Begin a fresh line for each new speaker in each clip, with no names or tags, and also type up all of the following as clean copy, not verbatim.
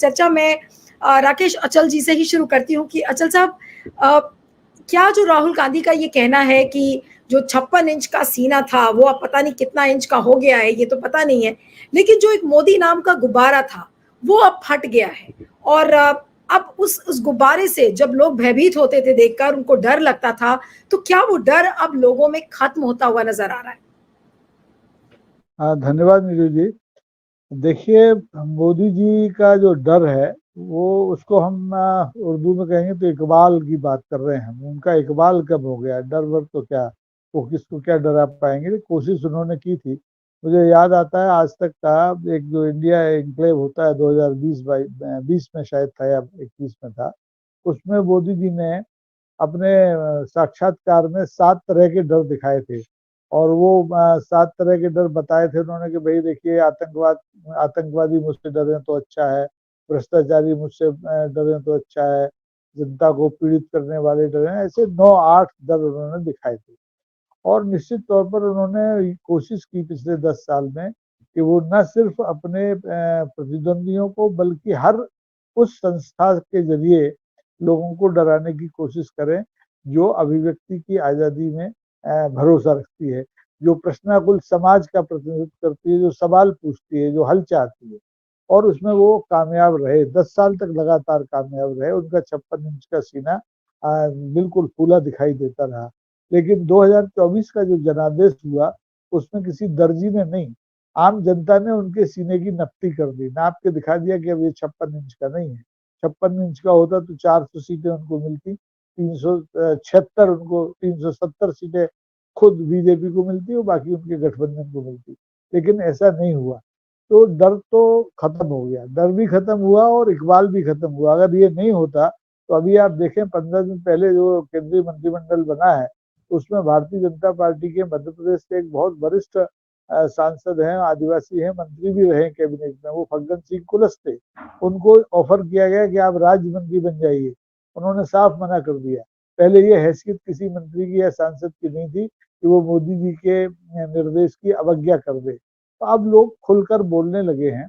चर्चा मैं राकेश अचल जी से ही शुरू करती हूँ कि अचल साहब, क्या जो राहुल गांधी का ये कहना है कि जो 56 इंच का सीना था वो अब पता नहीं कितना इंच का हो गया है, ये तो पता नहीं है, लेकिन जो एक मोदी नाम का गुब्बारा था वो अब फट गया है। और अब उस गुब्बारे से जब लोग भयभीत होते थे देखकर, उनको डर लगता था, तो क्या वो डर अब लोगों में खत्म होता हुआ नजर आ रहा है?
धन्यवाद नीरू जी। देखिए, मोदी जी का जो डर है वो, उसको हम उर्दू में कहेंगे तो इकबाल की बात कर रहे हैं हम। उनका इकबाल कब हो गया? डर वर तो क्या, वो किसको क्या डरा पाएंगे। कोशिश उन्होंने की थी। मुझे याद आता है आज तक का एक जो इंडिया एनक्लेव होता है 2020 में शायद था या 21 में था, उसमें मोदी जी ने अपने साक्षात्कार में 7 तरह के डर दिखाए थे। और वो 7 तरह के डर बताए थे उन्होंने कि भाई देखिए, आतंकवादी मुझसे डरे तो अच्छा है, भ्रष्टाचारी मुझसे डरे तो अच्छा है, जनता को पीड़ित करने वाले डरे, ऐसे 9-8 डर उन्होंने दिखाए थे। और निश्चित तौर पर उन्होंने कोशिश की पिछले 10 साल में कि वो न सिर्फ अपने प्रतिद्वंदियों को बल्कि हर उस संस्था के जरिए लोगों को डराने की कोशिश करें जो अभिव्यक्ति की आज़ादी में भरोसा रखती है, जो प्रश्नाकुल समाज का प्रतिनिधित्व करती है, जो सवाल पूछती है, जो हल चाहती है। और उसमें वो कामयाब रहे, 10 साल तक लगातार कामयाब रहे। उनका 56 इंच का सीना बिल्कुल फूला दिखाई देता रहा। लेकिन 2024 का जो जनादेश हुआ, उसमें किसी दर्जी ने नहीं, आम जनता ने उनके सीने की नक्ती कर दी, नाप के दिखा दिया कि अब ये 56 इंच का नहीं है। 56 इंच का होता तो 400 सीटें उनको मिलती, 376 उनको, 370 सीटें खुद बीजेपी को मिलती और बाकी उनके गठबंधन को मिलती। लेकिन ऐसा नहीं हुआ। तो डर तो खत्म हो गया, डर भी खत्म हुआ और इकबाल भी खत्म हुआ। अगर ये नहीं होता तो अभी आप देखें 15 दिन पहले जो केंद्रीय मंत्रिमंडल बना है, उसमें भारतीय जनता पार्टी के मध्य प्रदेश से एक बहुत वरिष्ठ सांसद हैं, आदिवासी हैं, मंत्री भी रहे कैबिनेट में, वो फग्गन सिंह कुलस्ते। उनको ऑफर किया गया कि आप राज्य मंत्री बन जाइए, उन्होंने साफ मना कर दिया। पहले ये हैसियत किसी मंत्री की या सांसद की नहीं थी कि वो मोदी जी के निर्देश की अवज्ञा कर दे। तो अब लोग खुलकर बोलने लगे हैं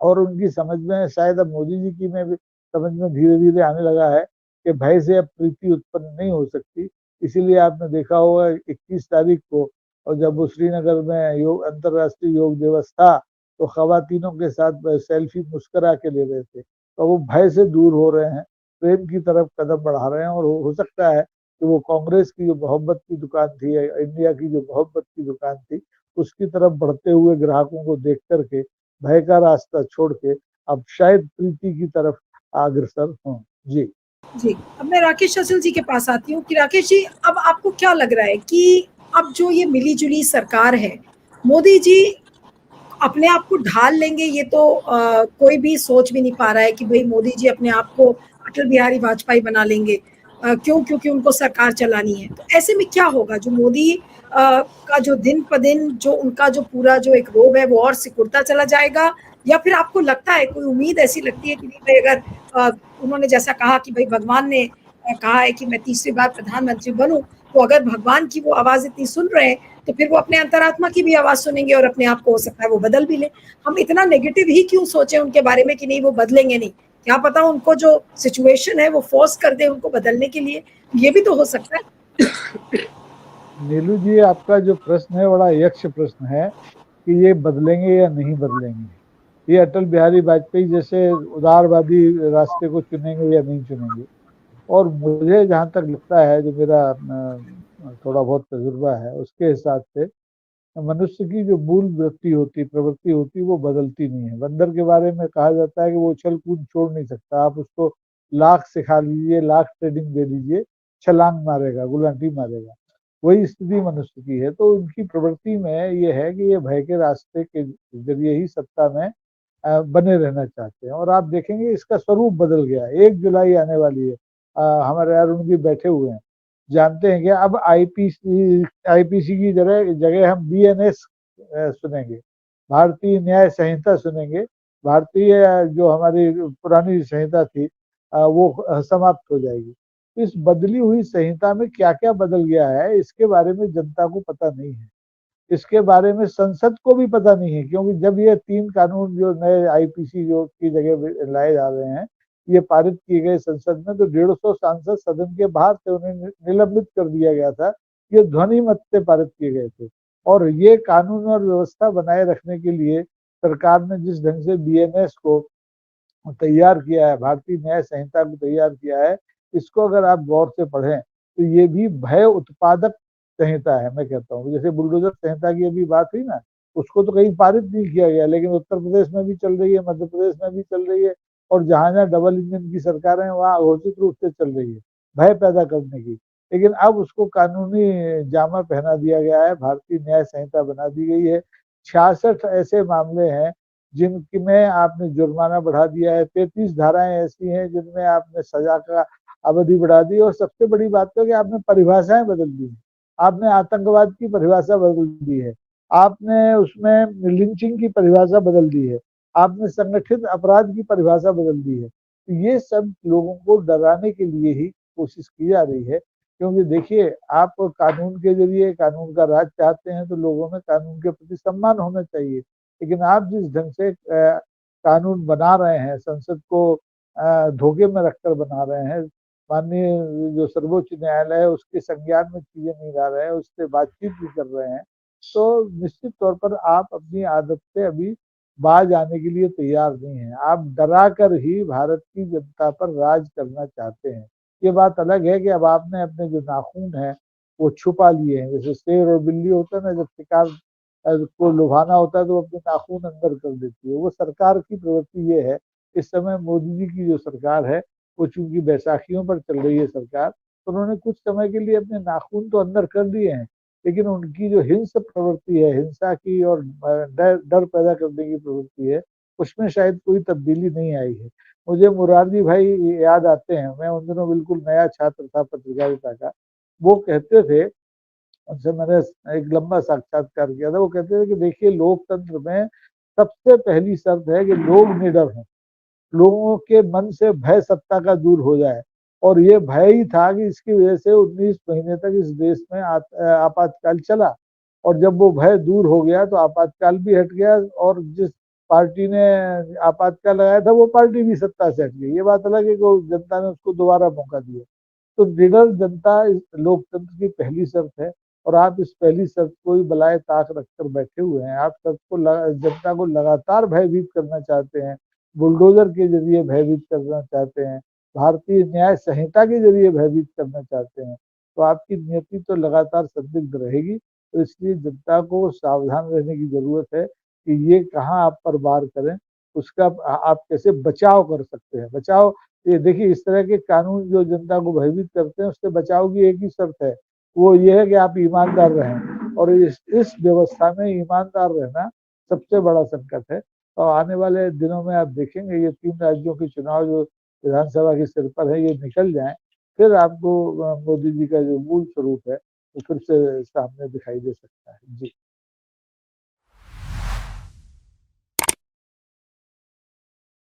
और उनकी समझ में, शायद अब मोदी जी की में भी समझ में धीरे धीरे आने लगा है कि भय से अब प्रीति उत्पन्न नहीं हो सकती। इसीलिए आपने देखा होगा 21 तारीख को, और जब वो श्रीनगर में अंतर्राष्ट्रीय योग दिवस था, तो खवातीनों के साथ सेल्फी मुस्करा के ले रहे थे। तो वो भय से दूर हो रहे हैं, प्रेम की तरफ कदम बढ़ा रहे हैं। और हो सकता है कि वो कांग्रेस की जो मोहब्बत की दुकान थी, इंडिया की जो मोहब्बत की दुकान थी, उसकी तरफ बढ़ते हुए ग्राहकों को देख करके भय का रास्ता छोड़ के अब शायद प्रीति की तरफ अग्रसर हों। जी
जी, अब मैं राकेश अचल जी के पास आती हूँ कि राकेश जी, अब आपको क्या लग रहा है कि अब जो ये मिली-जुली सरकार है, मोदी जी अपने आप को ढाल लेंगे? ये तो कोई भी सोच भी नहीं पा रहा है कि भई मोदी जी अपने आप को अटल बिहारी वाजपेयी बना लेंगे। क्यों? क्योंकि उनको सरकार चलानी है। तो ऐसे में क्या होगा? जो मोदी का जो दिन-ब-दिन जो उनका जो पूरा जो एक रोब है वो और सिकुड़ता चला जाएगा? या फिर आपको लगता है, कोई उम्मीद ऐसी लगती है कि नहीं भई, अगर उन्होंने जैसा कहा कि भई भगवान ने कहा है कि मैं तीसरी बार प्रधानमंत्री बनूँ, तो अगर भगवान की वो आवाज़ इतनी सुन रहे हैं, तो फिर वो अपने अंतरात्मा की भी आवाज़ सुनेंगे और अपने आप को हो सकता है वो बदल भी लें। हम इतना नेगेटिव ही क्यों सोचें उनके बारे में कि नहीं वो बदलेंगे नहीं? क्या पता उनको जो सिचुएशन है वो फ़ोर्स कर दे उनको बदलने के लिए, ये भी तो हो सकता है।
नीलू जी, आपका जो प्रश्न है बड़ा यक्ष प्रश्न है कि ये बदलेंगे या नहीं बदलेंगे, ये अटल बिहारी वाजपेयी जैसे उदारवादी रास्ते को चुनेंगे या नहीं चुनेंगे। और मुझे जहाँ तक लगता है, जो मेरा थोड़ा बहुत तजुर्बा है, उसके हिसाब से मनुष्य की जो मूल वृत्ति होती, प्रवृत्ति होती, वो बदलती नहीं है। बंदर के बारे में कहा जाता है कि वो उछल कूद छोड़ नहीं सकता। आप उसको लाख सिखा लीजिए, लाख ट्रेनिंग दे दीजिए, छलांग मारेगा, गुलांटी मारेगा। वही स्थिति मनुष्य की है। तो उनकी प्रवृत्ति में ये है कि ये भय के रास्ते के जरिए ही सत्ता में बने रहना चाहते हैं। और आप देखेंगे इसका स्वरूप बदल गया। 1 जुलाई आने वाली है, हमारे अरुण जी बैठे हुए हैं, जानते हैं कि अब आईपीसी की जगह जगह हम बीएनएस सुनेंगे, भारतीय न्याय संहिता सुनेंगे। भारतीय जो हमारी पुरानी संहिता थी वो समाप्त हो जाएगी। इस बदली हुई संहिता में क्या क्या बदल गया है, इसके बारे में जनता को पता नहीं है। इसके बारे में संसद को भी पता नहीं है, क्योंकि जब ये 3 कानून जो नए आईपीसी जो की जगह लाए जा रहे हैं, ये पारित किए गए संसद में, तो 150 सांसद सदन के बाहर थे, उन्हें निलंबित कर दिया गया था। ये ध्वनि मत से पारित किए गए थे। और ये कानून और व्यवस्था बनाए रखने के लिए सरकार ने जिस ढंग से बीएनएस को तैयार किया है, भारतीय न्याय संहिता को तैयार किया है, इसको अगर आप गौर से पढ़ें तो ये भी भय उत्पादक संहिता है, मैं कहता हूँ। जैसे बुलडोजर संहिता की अभी बात हुई ना, उसको तो कहीं पारित नहीं किया गया, लेकिन उत्तर प्रदेश में भी चल रही है, मध्य प्रदेश में भी चल रही है, और जहां जहां डबल इंजन की सरकारें हैं वहां घोषित रूप से चल रही है, भय पैदा करने की। लेकिन अब उसको कानूनी जामा पहना दिया गया है, भारतीय न्याय संहिता बना दी गई है। 66 ऐसे मामले हैं जिनमें आपने जुर्माना बढ़ा दिया है, 33 धाराएं ऐसी हैं जिनमें आपने सजा का अवधि बढ़ा दी, और सबसे बड़ी बात तो कि आपने परिभाषाएं बदल दी है। आपने आतंकवाद की परिभाषा बदल दी है, आपने उसमें लिंचिंग की परिभाषा बदल दी है, आपने संगठित अपराध की परिभाषा बदल दी है। तो ये सब लोगों को डराने के लिए ही कोशिश की जा रही है, क्योंकि देखिए, आप कानून के जरिए कानून का राज चाहते हैं तो लोगों में कानून के प्रति सम्मान होना चाहिए। लेकिन आप जिस ढंग से कानून बना रहे हैं, संसद को धोखे में रखकर बना रहे हैं, माननीय जो सर्वोच्च न्यायालय है उसके संज्ञान में चीजें नहीं ला रहे हैं, उससे बातचीत भी कर रहे हैं, तो निश्चित तौर पर आप अपनी आदत से अभी बाज आने के लिए तैयार नहीं है। आप डरा कर ही भारत की जनता पर राज करना चाहते हैं। ये बात अलग है कि अब आपने अपने जो नाखून है वो छुपा लिए हैं। जैसे शेर और बिल्ली होता है ना, जब शिकार को लुभाना होता है तो अपने नाखून अंदर कर देती है, वो सरकार की प्रवृत्ति ये है। इस समय मोदी जी की जो सरकार है वो चूंकि बैसाखियों पर चल रही है सरकार, तो उन्होंने कुछ समय के लिए अपने नाखून तो अंदर कर दिए हैं, लेकिन उनकी जो हिंस प्रवृत्ति है, हिंसा की और डर पैदा करने की प्रवृत्ति है, उसमें शायद कोई तब्दीली नहीं आई है। मुझे मुरारजी भाई याद आते हैं, मैं उन दिनों बिल्कुल नया छात्र था पत्रकारिता का। वो कहते थे, उनसे मैंने एक लंबा साक्षात्कार किया था, वो कहते थे कि देखिए, लोकतंत्र में सबसे पहली शर्त है कि लोग निडर हों, लोगों के मन से भय सत्ता का दूर हो जाए। और ये भय ही था कि इसकी वजह से 19 महीने तक इस देश में आपातकाल चला, और जब वो भय दूर हो गया तो आपातकाल भी हट गया, और जिस पार्टी ने आपातकाल लगाया था वो पार्टी भी सत्ता से हट गई। ये बात अलग है कि जनता ने उसको दोबारा मौका दिया। तो निडर जनता इस लोकतंत्र की पहली शर्त है, और आप इस पहली शर्त को ही बलाए ताक रखकर बैठे हुए हैं। आप सबको जनता को लगातार भयभीत करना चाहते हैं, बुलडोजर के जरिए भयभीत करना चाहते हैं, भारतीय न्याय संहिता के जरिए भयभीत करना चाहते हैं। तो आपकी नियति तो लगातार संदिग्ध रहेगी। तो इसलिए जनता को सावधान रहने की जरूरत है कि ये कहाँ आप पर वार करें, उसका आप कैसे बचाव कर सकते हैं। बचाव, ये देखिए, इस तरह के कानून जो जनता को भयभीत करते हैं, उससे बचाव की एक ही शर्त है, वो ये है कि आप ईमानदार रहें, और इस व्यवस्था में ईमानदार रहना सबसे बड़ा संकट है। और आने वाले दिनों में आप देखेंगे, ये 3 राज्यों के चुनाव जो विधानसभा के सिर पर है, ये निकल जाए, फिर आपको मोदी जी का जो मूल स्वरूप है वो फिर से सामने दिखाई दे सकता है। जी।